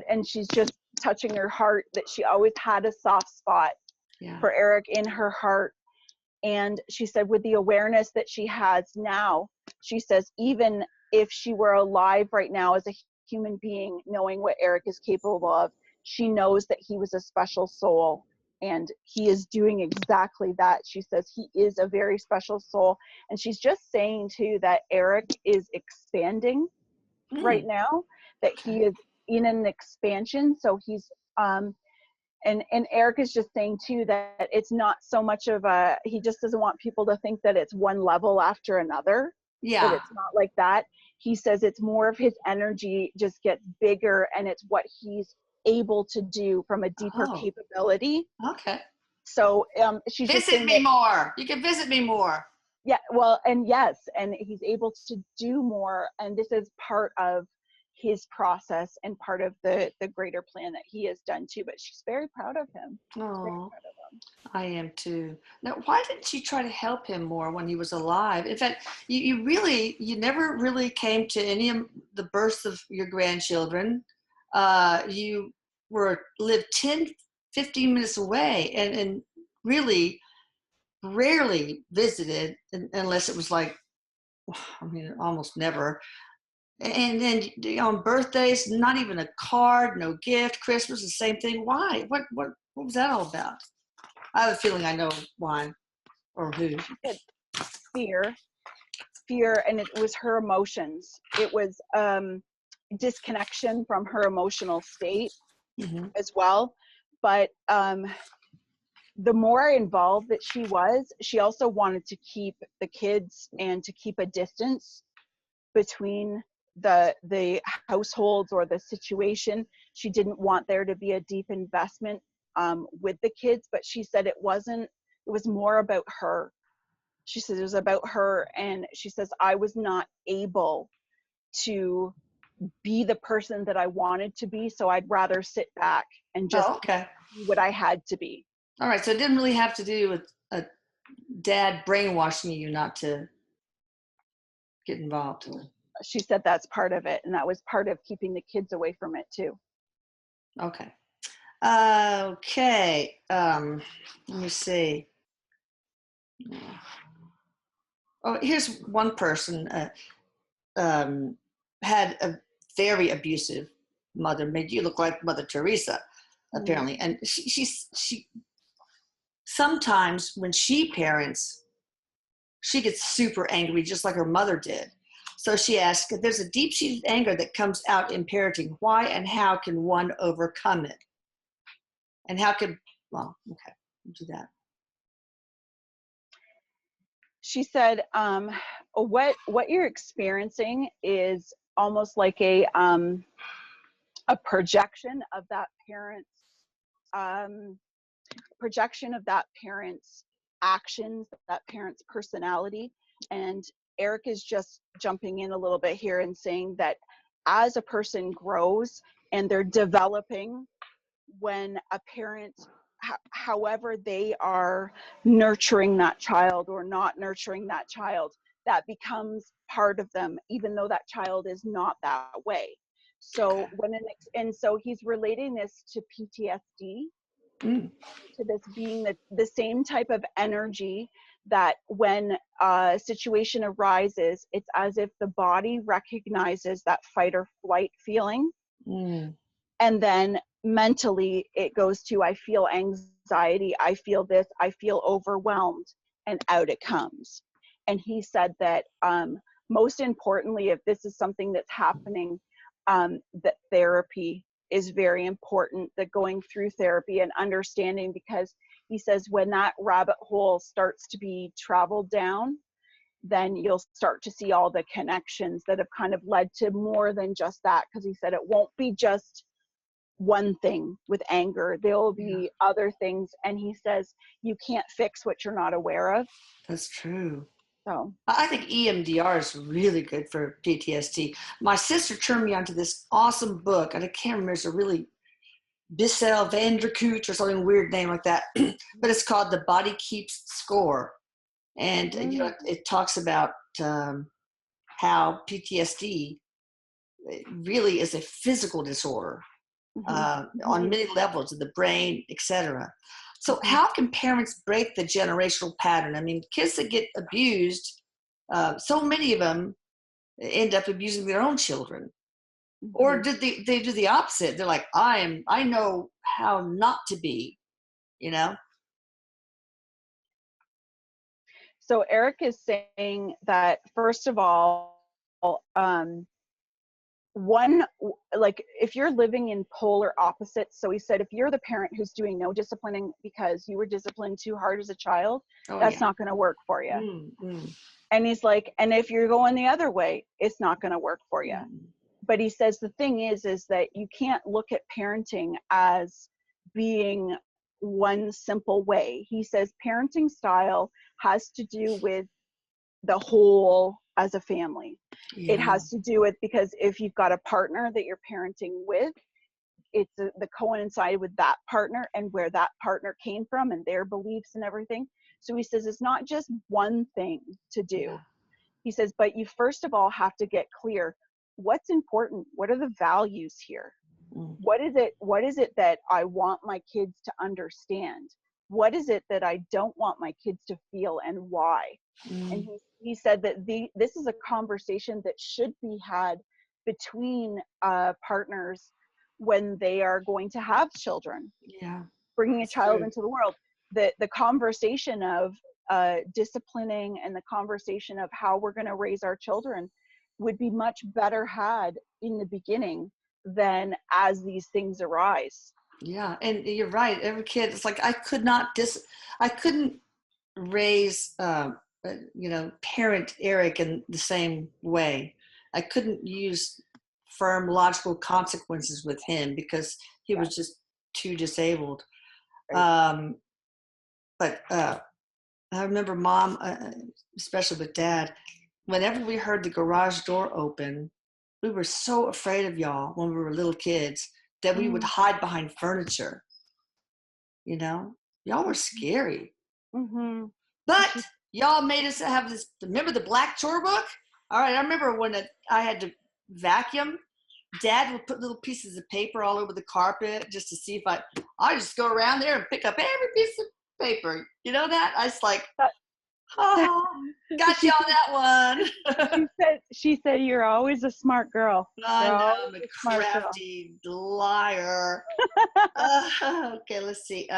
Speaker 2: and she's just touching her heart, that she always had a soft spot
Speaker 1: Yeah.
Speaker 2: for Erik in her heart. And she said with the awareness that she has now, she says even if she were alive right now as a human being, knowing what Erik is capable of, she knows that he was a special soul, and he is doing exactly that. She says he is a very special soul. And she's just saying too that Erik is expanding right
Speaker 1: Mm,
Speaker 2: now, that
Speaker 1: okay.
Speaker 2: he is in an expansion. So he's and Erik is just saying too that it's not so much of he just doesn't want people to think that it's one level after another, that
Speaker 1: Yeah.
Speaker 2: it's not like that. He says it's more of his energy just gets bigger, and it's what he's able to do from a deeper
Speaker 1: Oh,
Speaker 2: capability.
Speaker 1: okay.
Speaker 2: So she's just
Speaker 1: Visit
Speaker 2: saying
Speaker 1: me
Speaker 2: that,
Speaker 1: more. You can visit me more.
Speaker 2: yeah, well, and yes, and he's able to do more, and this is part of his process and part of the greater plan that he has done too. But she's very proud of him. She's very
Speaker 1: Oh,
Speaker 2: proud of him.
Speaker 1: I am too. Now, why didn't you try to help him more when he was alive? In fact, you never really came to any of the births of your grandchildren. You lived 10, 15 minutes away, and really rarely visited unless it was like, I mean, almost never. And then on birthdays, not even a card, no gift. Christmas, the same thing. Why? What was that all about? I have a feeling I know why or who.
Speaker 2: She said fear, and it was her emotions. It was disconnection from her emotional state
Speaker 1: Hmm.
Speaker 2: as well. But the more involved that she also wanted to keep the kids and to keep a distance between the households or the situation. She didn't want there to be a deep investment with the kids, but she said it wasn't. It was more about her. She says it was about her, and she says I was not able to be the person that I wanted to be, so I'd rather sit back and just
Speaker 1: Oh, okay.
Speaker 2: be what I had to be.
Speaker 1: All right. So it didn't really have to do with a dad brainwashing you not to get involved.
Speaker 2: she said that's part of it, and that was part of keeping the kids away from it too.
Speaker 1: Okay. Okay. Let me see. Oh, here's one person had a very abusive mother, made you look like Mother Teresa, apparently. And she sometimes when she parents, she gets super angry, just like her mother did. So she asked, if there's a deep-seated anger that comes out in parenting, why and how can one overcome it? And how can, well, okay, we'll do that.
Speaker 2: She said, what you're experiencing is almost like a projection of that parent's actions, that parent's personality. And Erik is just jumping in a little bit here and saying that as a person grows and they're developing, when a parent, however they are nurturing that child or not nurturing that child, that becomes part of them, even though that child is not that way. So and so he's relating this to PTSD, to this being the same type of energy that when a situation arises, it's as if the body recognizes that fight or flight feeling. And then mentally it goes to, I feel anxiety, I feel this, I feel overwhelmed, and out it comes. And he said that most importantly, if this is something that's happening, that therapy is very important, that going through therapy and understanding, because he says when that rabbit hole starts to be traveled down, then you'll start to see all the connections that have kind of led to more than just that. Because he said it won't be just one thing with anger, there will be other things. And he says you can't fix what you're not aware of.
Speaker 1: That's true.
Speaker 2: So
Speaker 1: I think EMDR is really good for PTSD. My sister turned me onto this awesome book, and I can't remember, it's a really Bissell van der Koot or something weird name like that, but it's called The Body Keeps Score. And you know, it talks about how PTSD really is a physical disorder on many levels of the brain, etc. So how can parents break the generational pattern? I mean, kids that get abused, so many of them end up abusing their own children. Or did they do the opposite? They're like, I know how not to be, you know?
Speaker 2: So Erik is saying that, first of all, like if you're living in polar opposites, so he said if you're the parent who's doing no disciplining because you were disciplined too hard as a child, that's not going to work for you. And he's like, and if you're going the other way, it's not going to work for you. But he says the thing is that you can't look at parenting as being one simple way. He says parenting style has to do with the whole as a family. It has to do with, because if you've got a partner that you're parenting with, it's the coincide with that partner and where that partner came from and their beliefs and everything. So he says it's not just one thing to do. He says, but you first of all have to get clear what's important. What are the values here? What is it that I want my kids to understand? What is it that I don't want my kids to feel, and why? And he said that this is a conversation that should be had between partners when they are going to have children. Bringing a child into the world. The conversation of disciplining and the conversation of how we're going to raise our children would be much better had in the beginning than as these things arise.
Speaker 1: Yeah, and you're right. Every kid, it's like I couldn't raise, parent Erik in the same way. I couldn't use firm logical consequences with him because he was just too disabled. But I remember Mom, especially with Dad, whenever we heard the garage door open, we were so afraid of y'all when we were little kids that we would hide behind furniture. You know, y'all were scary. But y'all made us have this. Remember the black chore book? All right, I remember when I had to vacuum. Dad would put little pieces of paper all over the carpet just to see if I just go around there and pick up every piece of paper. You know that? I was like, oh, got you
Speaker 2: she
Speaker 1: on that one.
Speaker 2: she said you're always a smart girl.
Speaker 1: I
Speaker 2: You're
Speaker 1: know,
Speaker 2: always
Speaker 1: I'm a
Speaker 2: a smart girl.
Speaker 1: crafty liar. Okay, let's see.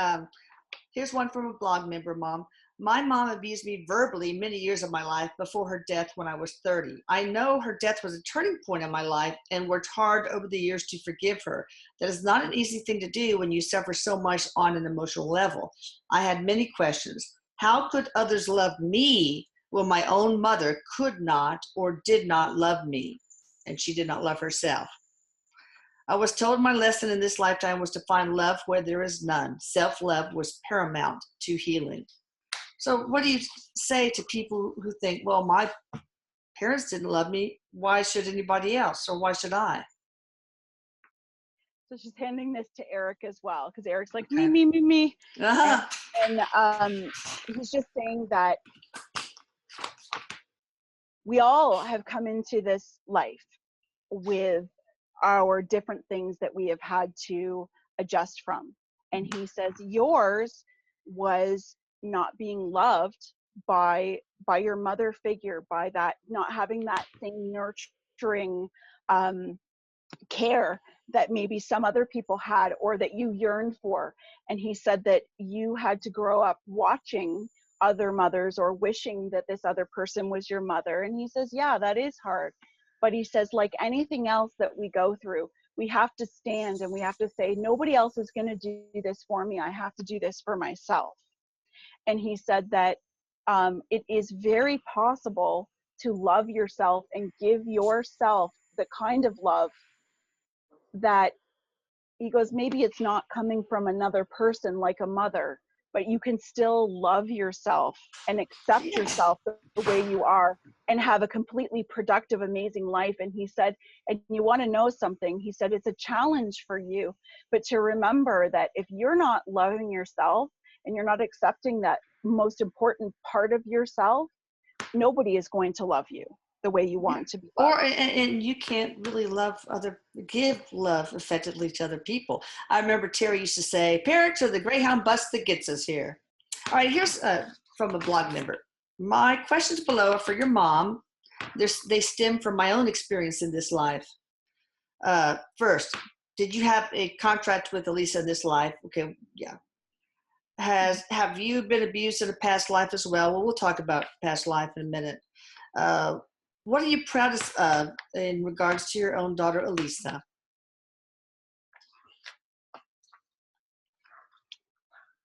Speaker 1: Here's one from a blog member, Mom. My mom abused me verbally many years of my life before her death when I was 30. I know her death was a turning point in my life and worked hard over the years to forgive her. That is not an easy thing to do when you suffer so much on an emotional level. I had many questions. How could others love me when my own mother could not or did not love me? And she did not love herself. I was told my lesson in this lifetime was to find love where there is none. Self-love was paramount to healing. So what do you say to people who think, well, my parents didn't love me. Why should anybody else? Or why should I?
Speaker 2: So she's handing this to Erik as well, because Erik's like,
Speaker 1: Okay.
Speaker 2: me.
Speaker 1: Uh-huh.
Speaker 2: And he's just saying that we all have come into this life with our different things that we have had to adjust from. And he says yours was not being loved by your mother figure, by that not having that same nurturing care that maybe some other people had or that you yearned for. And he said that you had to grow up watching other mothers or wishing that this other person was your mother. And he says, yeah, that is hard. But he says, like anything else that we go through, we have to stand and we have to say, nobody else is going to do this for me. I have to do this for myself. And he said that it is very possible to love yourself and give yourself the kind of love that he goes, maybe it's not coming from another person like a mother, but you can still love yourself and accept yourself the way you are and have a completely productive, amazing life. And he said, and you want to know something, he said, it's a challenge for you, but to remember that if you're not loving yourself and you're not accepting that most important part of yourself, nobody is going to love you the way you want to be loved.
Speaker 1: Or and you can't really give love effectively to other people. I remember Terry used to say, "Parents are the Greyhound bus that gets us here." All right, here's from a blog member. My questions below are for your mom. They stem from my own experience in this life. First, did you have a contract with Elisa in this life? Okay, yeah. Have you been abused in a past life as well? Well, we'll talk about past life in a minute. Uh, what are you proudest of in regards to your own daughter, Elisa?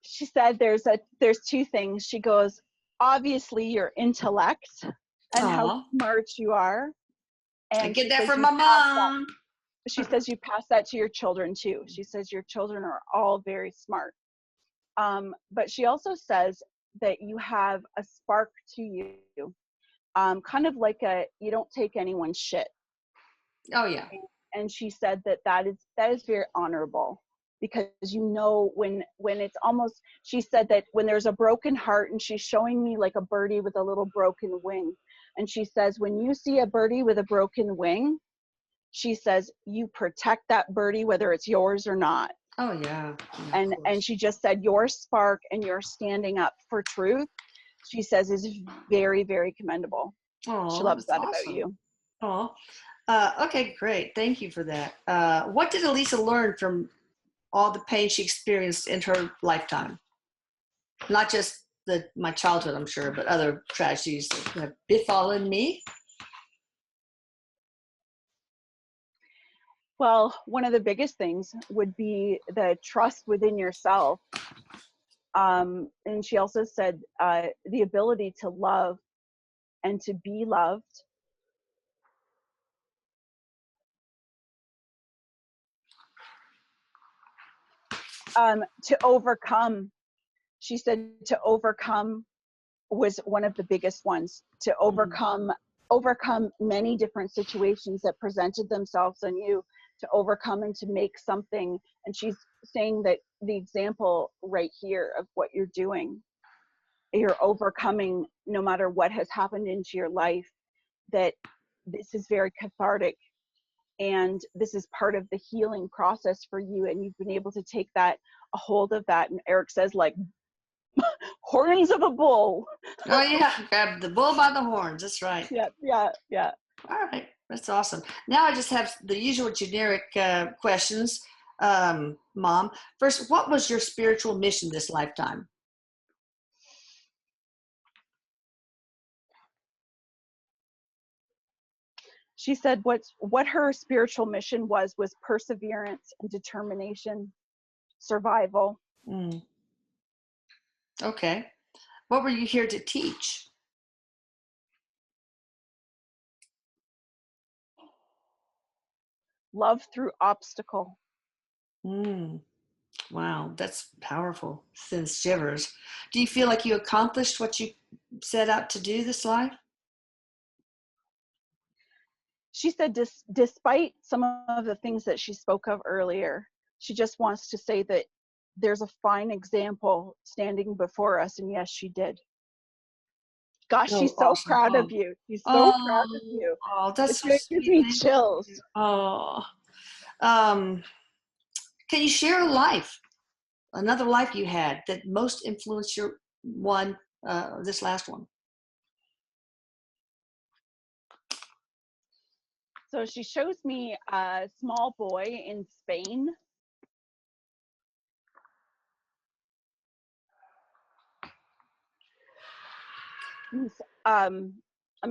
Speaker 2: She said there's two things. She goes, obviously your intellect and how
Speaker 1: Aw,
Speaker 2: smart you are.
Speaker 1: I
Speaker 2: And
Speaker 1: get
Speaker 2: she
Speaker 1: that
Speaker 2: says
Speaker 1: from
Speaker 2: you
Speaker 1: my
Speaker 2: pass that.
Speaker 1: mom.
Speaker 2: She says you pass that to your children too. She says your children are all very smart. But she also says that you have a spark to you, kind of like you don't take anyone's shit.
Speaker 1: Oh yeah.
Speaker 2: And she said that is very honorable, because you know when it's almost, she said that when there's a broken heart, and she's showing me like a birdie with a little broken wing, and she says when you see a birdie with a broken wing, she says you protect that birdie whether it's yours or not.
Speaker 1: Oh yeah.
Speaker 2: And she just said your spark and your standing up for truth, she says, is very, very commendable. She
Speaker 1: Oh,
Speaker 2: loves
Speaker 1: that's
Speaker 2: that about
Speaker 1: awesome.
Speaker 2: you.
Speaker 1: Oh, okay, great. Thank you for that. What did Elisa learn from all the pain she experienced in her lifetime? Not just my childhood, I'm sure, but other tragedies that have befallen me.
Speaker 2: Well, one of the biggest things would be the trust within yourself. And she also said the ability to love and to be loved. To overcome, she said to overcome was one of the biggest ones. To overcome many different situations that presented themselves on you, to overcome and to make something. And she's saying that the example right here of what you're doing, you're overcoming no matter what has happened into your life, that this is very cathartic, and this is part of the healing process for you, and you've been able to take that a hold of that. And Erik says, like, horns of a bull.
Speaker 1: Oh yeah, grab the bull by the horns. That's right.
Speaker 2: Yeah.
Speaker 1: All right, that's awesome. Now I just have the usual generic questions, Mom. First, what was your spiritual mission this lifetime?
Speaker 2: She said what her spiritual mission was perseverance and determination, survival.
Speaker 1: Mm, okay. What were you here to teach?
Speaker 2: Love through obstacle.
Speaker 1: Mm, wow, that's powerful. Sends shivers. Do you feel like you accomplished what you set out to do this life?
Speaker 2: She said, despite some of the things that she spoke of earlier, she just wants to say that there's a fine example standing before us, and yes, she did. Gosh,
Speaker 1: Oh,
Speaker 2: she's so
Speaker 1: awesome.
Speaker 2: proud
Speaker 1: Oh,
Speaker 2: of you. She's so proud of
Speaker 1: oh,
Speaker 2: you.
Speaker 1: oh, that's so
Speaker 2: It gives
Speaker 1: sweet.
Speaker 2: me
Speaker 1: Thank
Speaker 2: chills.
Speaker 1: you. Oh, um, can you share a life, another life you had that most influenced your one, this last one?
Speaker 2: So she shows me a small boy in Spain. Am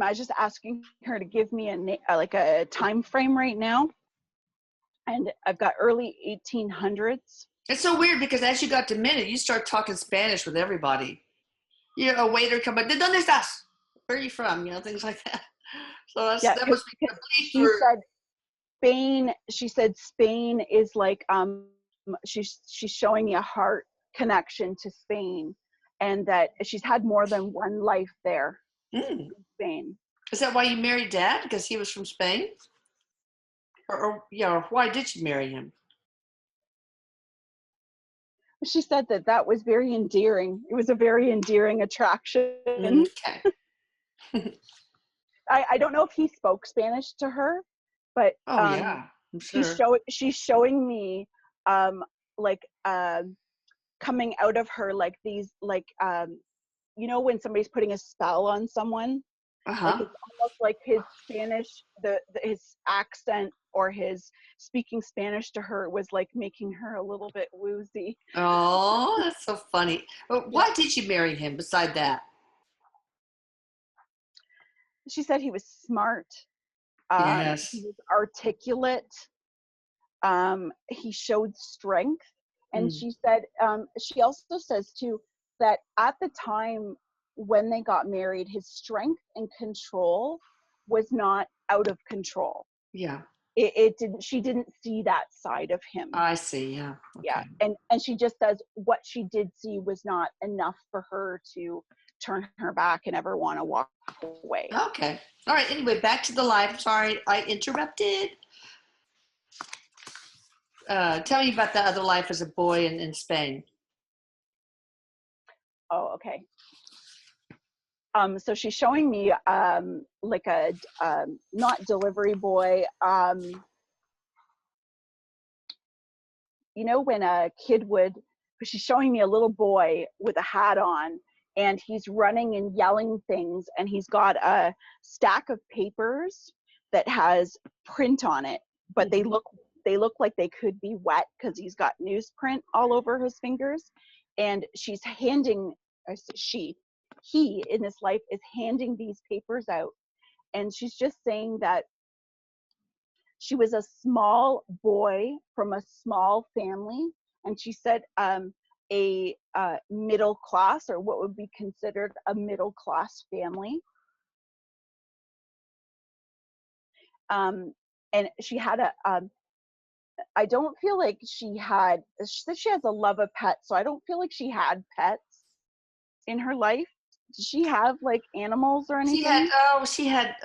Speaker 2: I just asking her to give me like a time frame right now? And I've got early 1800s.
Speaker 1: It's so weird because as you got demented, you start talking Spanish with everybody. You know, a waiter come up, ¿de dónde estás? Where are you from? You know, things like that. So
Speaker 2: Yeah,
Speaker 1: that must be
Speaker 2: because
Speaker 1: complete
Speaker 2: she
Speaker 1: for.
Speaker 2: said Spain. She said Spain is like she's showing me a heart connection to Spain, and that she's had more than one life there
Speaker 1: Mm.
Speaker 2: in Spain.
Speaker 1: Is that why you married Dad? Because he was from Spain? Or yeah, or why did you marry him?
Speaker 2: She said that was very endearing. It was a very endearing attraction.
Speaker 1: Okay.
Speaker 2: I don't know if he spoke Spanish to her, but
Speaker 1: Oh yeah, I'm sure.
Speaker 2: she's showing me like coming out of her like these like you know when somebody's putting a spell on someone, like
Speaker 1: Uh-huh.
Speaker 2: it's almost like his Spanish, his accent or his speaking Spanish to her was like making her a little bit woozy.
Speaker 1: Oh, that's so funny. Well,
Speaker 2: Yeah.
Speaker 1: why did you marry him beside that?
Speaker 2: She said he was smart. He
Speaker 1: Yes.
Speaker 2: was articulate. He showed strength. And
Speaker 1: Mm.
Speaker 2: she said, she also says too, that at the time when they got married, his strength and control was not out of control.
Speaker 1: Yeah,
Speaker 2: It didn't, she didn't see that side of him.
Speaker 1: I see. Yeah.
Speaker 2: Yeah.
Speaker 1: Okay.
Speaker 2: And she just says what she did see was not enough for her to turn her back and ever want to walk away.
Speaker 1: Okay. All right. Anyway, back to the life. Sorry, I interrupted. Tell me about the other life as a boy in Spain.
Speaker 2: Oh, okay. So she's showing me like a not delivery boy. You know when a kid would, she's showing me a little boy with a hat on, and he's running and yelling things, and he's got a stack of papers that has print on it, but they look like they could be wet because he's got newsprint all over his fingers, and she's handing he in this life is handing these papers out, and she's just saying that she was a small boy from a small family, and she said a middle class, or what would be considered a middle class family. And she had I don't feel like she said she has a love of pets, so I don't feel like she had pets in her life. Did she have like animals or anything?
Speaker 1: She had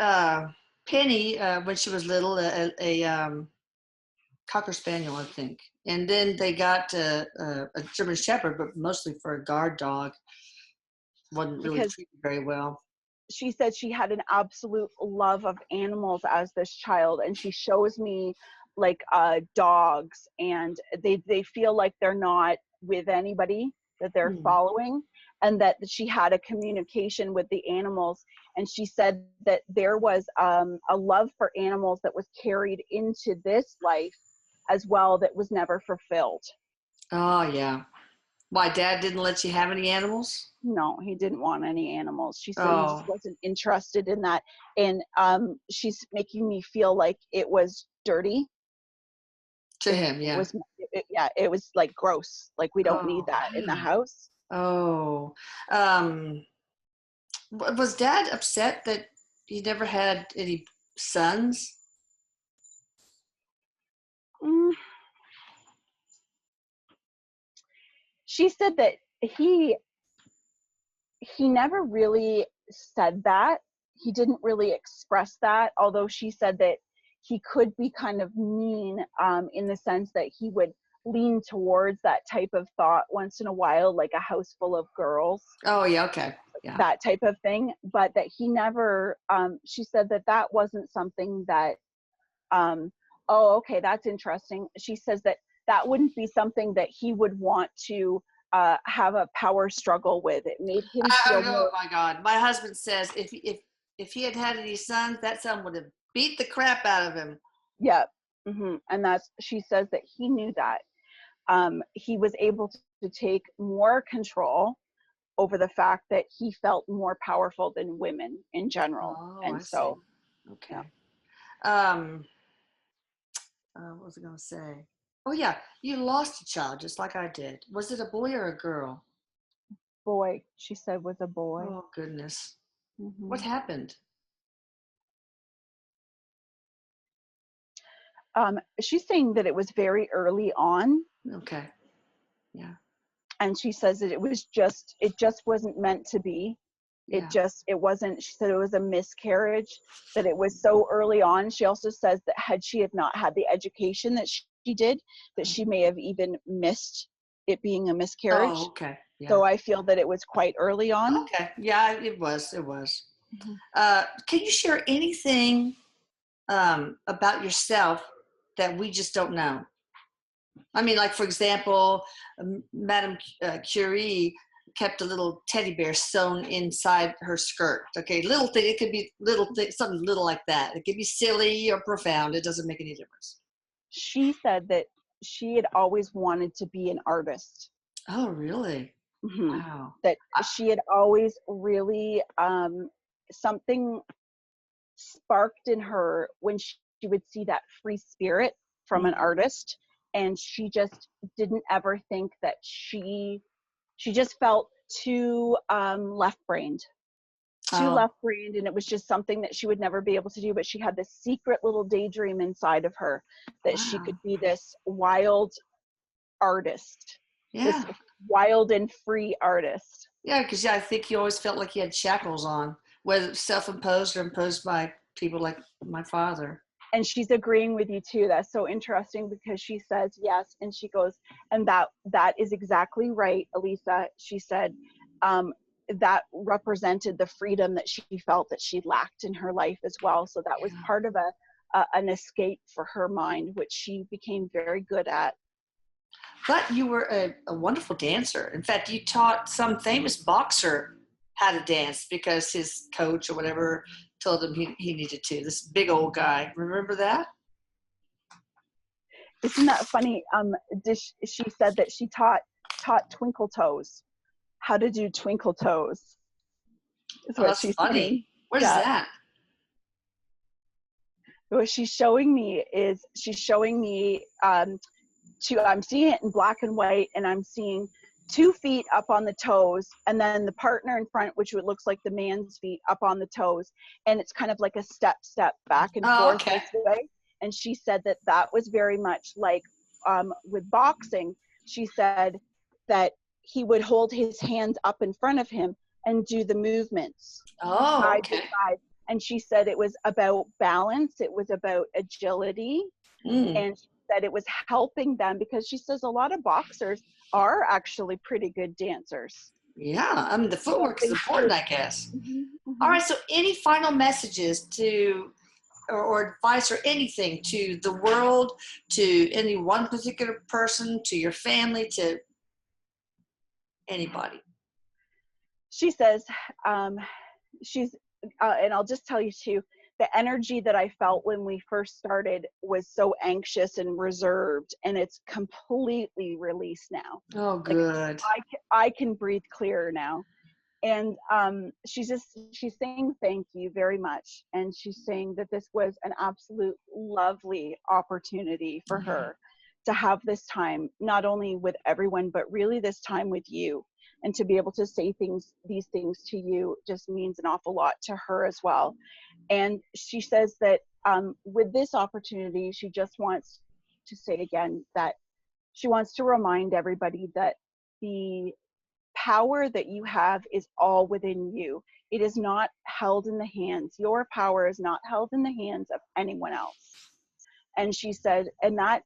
Speaker 1: Penny when she was little, a Cocker Spaniel, I think. And then they got a German Shepherd, but mostly for a guard dog. Wasn't really
Speaker 2: Because
Speaker 1: treated very well.
Speaker 2: she said she had an absolute love of animals as this child, and she shows me like dogs, and they feel like they're not with anybody, that they're following, and that she had a communication with the animals. And she said that there was a love for animals that was carried into this life as well, that was never fulfilled.
Speaker 1: Oh, yeah. Why, Dad didn't let you have any animals?
Speaker 2: No, he didn't want any animals. She said he just
Speaker 1: Oh,
Speaker 2: wasn't interested in that. And she's making me feel like it was dirty.
Speaker 1: to him,
Speaker 2: It
Speaker 1: yeah.
Speaker 2: was, yeah, it was like gross. Like, we don't need
Speaker 1: Oh,
Speaker 2: that in the
Speaker 1: wow.
Speaker 2: house.
Speaker 1: Oh, um, was Dad upset that he never had any sons?
Speaker 2: Mm. She said that he never really said that. He didn't really express that, although she said that he could be kind of mean, in the sense that he would lean towards that type of thought once in a while, like a house full of girls,
Speaker 1: Oh, yeah, okay. Yeah.
Speaker 2: that type of thing. But that he never, she said that that wasn't something that, oh, okay, that's interesting. She says that that wouldn't be something that he would want to have a power struggle with. It made him feel
Speaker 1: Oh
Speaker 2: more,
Speaker 1: my God. My husband says if he had had any sons, that son would have beat the crap out of him.
Speaker 2: yeah. And that's, she says that he knew that. He was able to take more control over the fact that he felt more powerful than women in general.
Speaker 1: Oh,
Speaker 2: And
Speaker 1: I see.
Speaker 2: so, yeah.
Speaker 1: Okay. What was I going to say? Oh, yeah. You lost a child just like I did. Was it a boy or a girl?
Speaker 2: Boy, she said, was a boy.
Speaker 1: Oh, goodness. What
Speaker 2: hmm
Speaker 1: happened?
Speaker 2: She's saying that it was very early on,
Speaker 1: Okay. Yeah.
Speaker 2: and she says that it just wasn't meant to be.
Speaker 1: Yeah.
Speaker 2: It wasn't, she said it was a miscarriage, that it was so early on. She also says that had she have not had the education that she did, that she may have even missed it being a
Speaker 1: Oh,
Speaker 2: miscarriage.
Speaker 1: okay. Yeah.
Speaker 2: So I feel that it was quite early on.
Speaker 1: Okay. Yeah, it was. It was.
Speaker 2: Mhm.
Speaker 1: Can you share anything about yourself that we just don't know? I mean, like, for example, Madame Curie kept a little teddy bear sewn inside her skirt. Okay, little thing. It could be little thing, something little like that. It could be silly or profound. It doesn't make any difference.
Speaker 2: She said that she had always wanted to be an artist.
Speaker 1: Oh, really?
Speaker 2: hmm
Speaker 1: Wow.
Speaker 2: That she had always really, something sparked in her when she would see that free spirit from an
Speaker 1: Mhm.
Speaker 2: artist, and she just didn't ever think that she just felt too left-brained,
Speaker 1: Oh,
Speaker 2: and it was just something that she would never be able to do. But she had this secret little daydream inside of her that she
Speaker 1: wow.
Speaker 2: could be this wild artist, this
Speaker 1: Yeah.
Speaker 2: wild and free artist.
Speaker 1: Yeah, because I think you always felt like you had shackles on, whether self-imposed or imposed by people like my father.
Speaker 2: And she's agreeing with you too. That's so interesting, because she says yes, and she goes, and that is exactly right, Elisa. She said, that represented the freedom that she felt that she lacked in her life as well. So that was
Speaker 1: Yeah.
Speaker 2: part of an escape for her mind, which she became very good at.
Speaker 1: But you were a wonderful dancer. In fact, you taught some famous boxer how to dance because his coach or whatever told him he needed to. This big old guy. Remember that?
Speaker 2: Isn't that funny? She said that she taught Twinkle Toes how to do Twinkle Toes, is
Speaker 1: Oh,
Speaker 2: what
Speaker 1: that's
Speaker 2: she's saying.
Speaker 1: funny. What is
Speaker 2: Yeah.
Speaker 1: that?
Speaker 2: What she's showing me is she's showing me, I'm seeing it in black and white, and I'm seeing 2 feet up on the toes, and then the partner in front, which looks like the man's feet, up on the toes, and it's kind of like a step back and
Speaker 1: Oh,
Speaker 2: forth
Speaker 1: okay.
Speaker 2: this way. And she said that that was very much like, with boxing. She said that he would hold his hands up in front of him and do the movements
Speaker 1: Oh,
Speaker 2: side to
Speaker 1: okay.
Speaker 2: side. And she said it was about balance, it was about agility,
Speaker 1: Mm.
Speaker 2: and that it was helping them, because she says a lot of boxers are actually pretty good dancers.
Speaker 1: Yeah, I mean, the
Speaker 2: So
Speaker 1: footwork is
Speaker 2: thank
Speaker 1: important, I guess.
Speaker 2: you.
Speaker 1: All right, so any final messages to, or advice or anything to the world, to any one particular person, to your family, to anybody?
Speaker 2: She says, she's, and I'll just tell you too, the energy that I felt when we first started was so anxious and reserved, and it's completely released now.
Speaker 1: Oh,
Speaker 2: Like
Speaker 1: good.
Speaker 2: I can breathe clearer now. And she's saying thank you very much, and she's saying that this was an absolute lovely opportunity for her to have this time, not only with everyone, but really this time with you, and to be able to say these things to you just means an awful lot to her as well. And she says that with this opportunity, she just wants to say again that she wants to remind everybody that the power that you have is all within you. It is not held in the hands. Your power is not held in the hands of anyone else. And she said, and that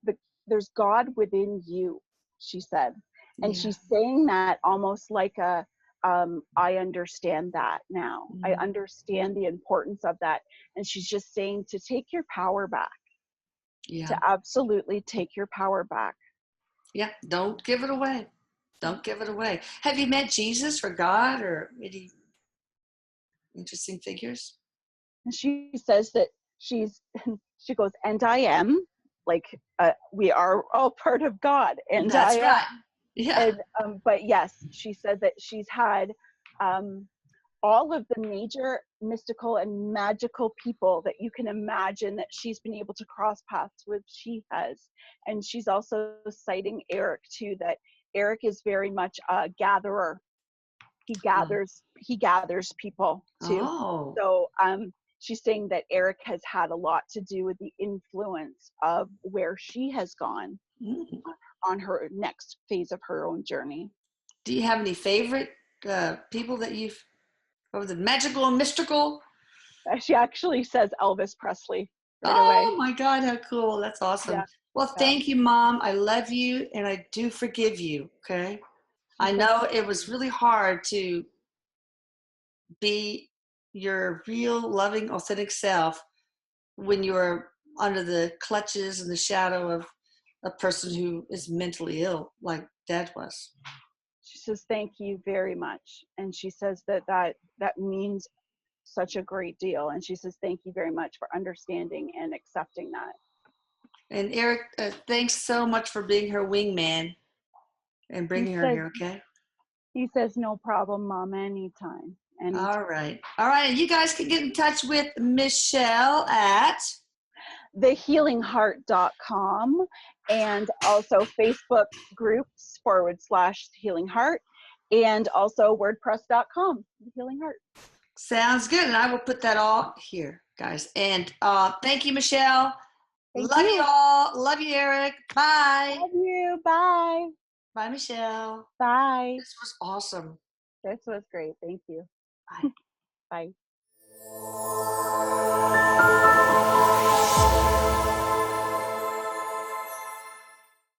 Speaker 2: the, there's God within you, she said. And
Speaker 1: Yeah.
Speaker 2: she's saying that almost like a, I understand that now. I understand the importance of that. And she's just saying to take your power back,
Speaker 1: Yeah.
Speaker 2: to absolutely take your power back.
Speaker 1: Yeah. Don't give it away. Don't give it away. Have you met Jesus or God or any interesting figures?
Speaker 2: And she says that she goes, and I am, like, we are all part of God, and I
Speaker 1: That's
Speaker 2: am.
Speaker 1: right. Yeah.
Speaker 2: And but yes, she said that she's had all of the major mystical and magical people that you can imagine that she's been able to cross paths with, she has. And she's also citing Erik too, that Erik is very much a gatherer. He gathers people too.
Speaker 1: Oh.
Speaker 2: So she's saying that Erik has had a lot to do with the influence of where she has gone
Speaker 1: Mm.
Speaker 2: on her next phase of her own journey.
Speaker 1: Do you have any favorite people that you've, or the magical and mystical?
Speaker 2: She actually says Elvis Presley right away.
Speaker 1: Oh my God, how cool. That's awesome.
Speaker 2: Yeah,
Speaker 1: Well,
Speaker 2: yeah.
Speaker 1: thank you, Mom. I love you and I do forgive you. Okay. I know it was really hard to be your real, loving, authentic self when you're under the clutches and the shadow of a person who is mentally ill, like Dad was.
Speaker 2: She says thank you very much, and she says that means such a great deal. And she says thank you very much for understanding and accepting that.
Speaker 1: And Erik, thanks so much for being her wingman and
Speaker 2: He
Speaker 1: bringing her
Speaker 2: says
Speaker 1: here, okay?
Speaker 2: he says no problem, Mom, anytime.
Speaker 1: All right. All right. And you guys can get in touch with Michelle at
Speaker 2: thehealingheart.com, and also Facebook groups /healingheart, and also wordpress.com, The Healing Heart.
Speaker 1: Sounds good. And I will put that all here, guys. And thank you, Michelle.
Speaker 2: Thank
Speaker 1: Love you
Speaker 2: you.
Speaker 1: all. Love you, Erik. Bye.
Speaker 2: Love you. Bye.
Speaker 1: Bye, Michelle.
Speaker 2: Bye.
Speaker 1: This was awesome.
Speaker 2: This was great. Thank you.